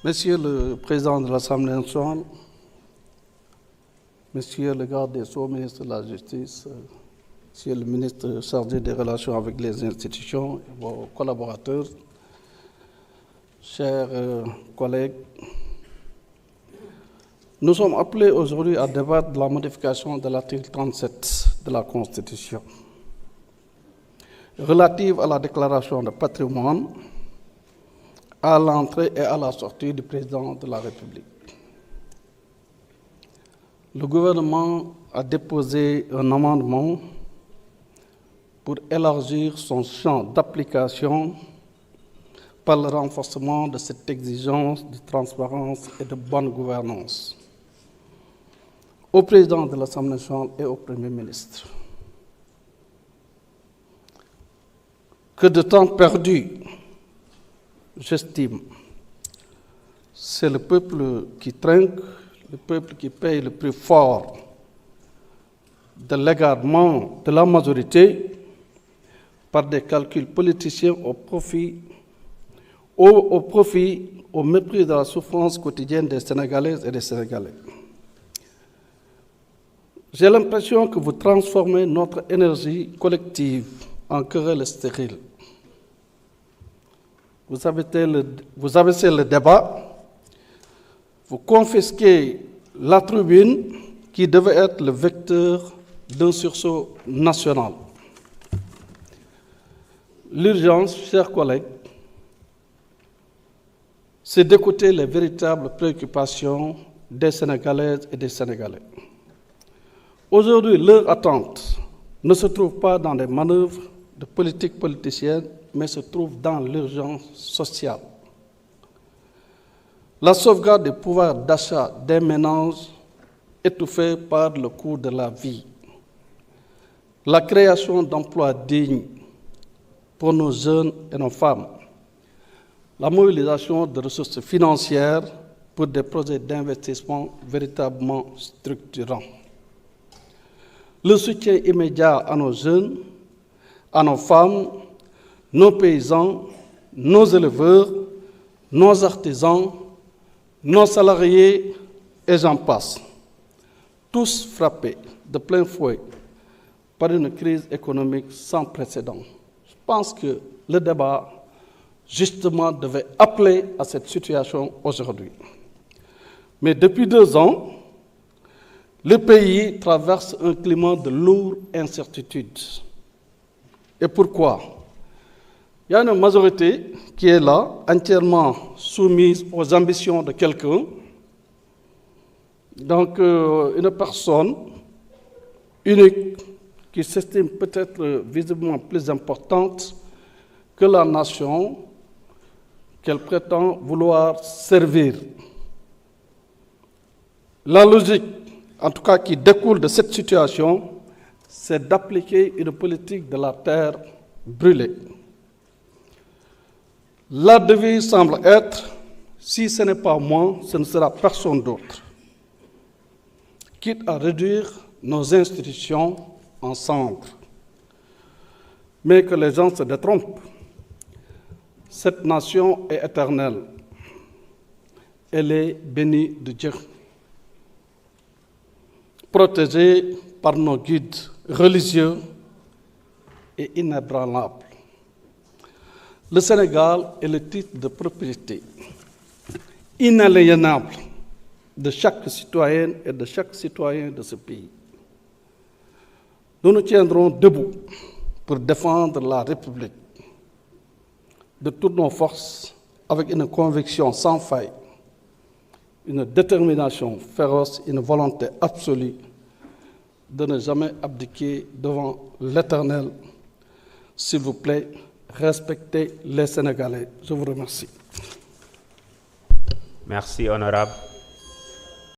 Monsieur le Président de l'Assemblée nationale, Monsieur le garde des Sceaux, ministre de la Justice, Monsieur le ministre chargé des relations avec les institutions et vos collaborateurs, chers collègues, nous sommes appelés aujourd'hui à débattre de la modification de l'article 37 de la Constitution relative à la déclaration de patrimoine, à l'entrée et à la sortie du président de la République. Le gouvernement a déposé un amendement pour élargir son champ d'application par le renforcement de cette exigence de transparence et de bonne gouvernance au président de l'Assemblée nationale et au Premier ministre. Que de temps perdu, j'estime, c'est le peuple qui trinque, le peuple qui paye le prix fort de l'égarement de la majorité par des calculs politiciens au mépris de la souffrance quotidienne des Sénégalaises et des Sénégalais. J'ai l'impression que vous transformez notre énergie collective en querelle stérile. Vous abaissez le débat, vous confisquez la tribune qui devait être le vecteur d'un sursaut national. L'urgence, chers collègues, c'est d'écouter les véritables préoccupations des Sénégalaises et des Sénégalais. Aujourd'hui, leur attente ne se trouve pas dans des manœuvres de politique politicienne, mais se trouve dans l'urgence sociale. La sauvegarde des pouvoirs d'achat des ménages étouffés par le coût de la vie. La création d'emplois dignes pour nos jeunes et nos femmes. La mobilisation de ressources financières pour des projets d'investissement véritablement structurants. Le soutien immédiat à nos jeunes, à nos femmes, nos paysans, nos éleveurs, nos artisans, nos salariés, et j'en passe. Tous frappés de plein fouet par une crise économique sans précédent. Je pense que le débat, justement, devait appeler à cette situation aujourd'hui. Mais depuis 2 ans, le pays traverse un climat de lourde incertitude. Et pourquoi? Il y a une majorité qui est là, entièrement soumise aux ambitions de quelqu'un. Donc, une personne unique qui s'estime peut-être visiblement plus importante que la nation qu'elle prétend vouloir servir. La logique, en tout cas qui découle de cette situation, c'est d'appliquer une politique de la terre brûlée. La devise semble être « si ce n'est pas moi, ce ne sera personne d'autre », quitte à réduire nos institutions en cendres. Mais que les gens se détrompent. Cette nation est éternelle. Elle est bénie de Dieu. Protégée par nos guides religieux et inébranlables. Le Sénégal est le titre de propriété inaliénable de chaque citoyenne et de chaque citoyen de ce pays. Nous nous tiendrons debout pour défendre la République de toutes nos forces avec une conviction sans faille, une détermination féroce, une volonté absolue de ne jamais abdiquer devant l'Éternel. S'il vous plaît, respectez les Sénégalais. Je vous remercie. Merci, honorable.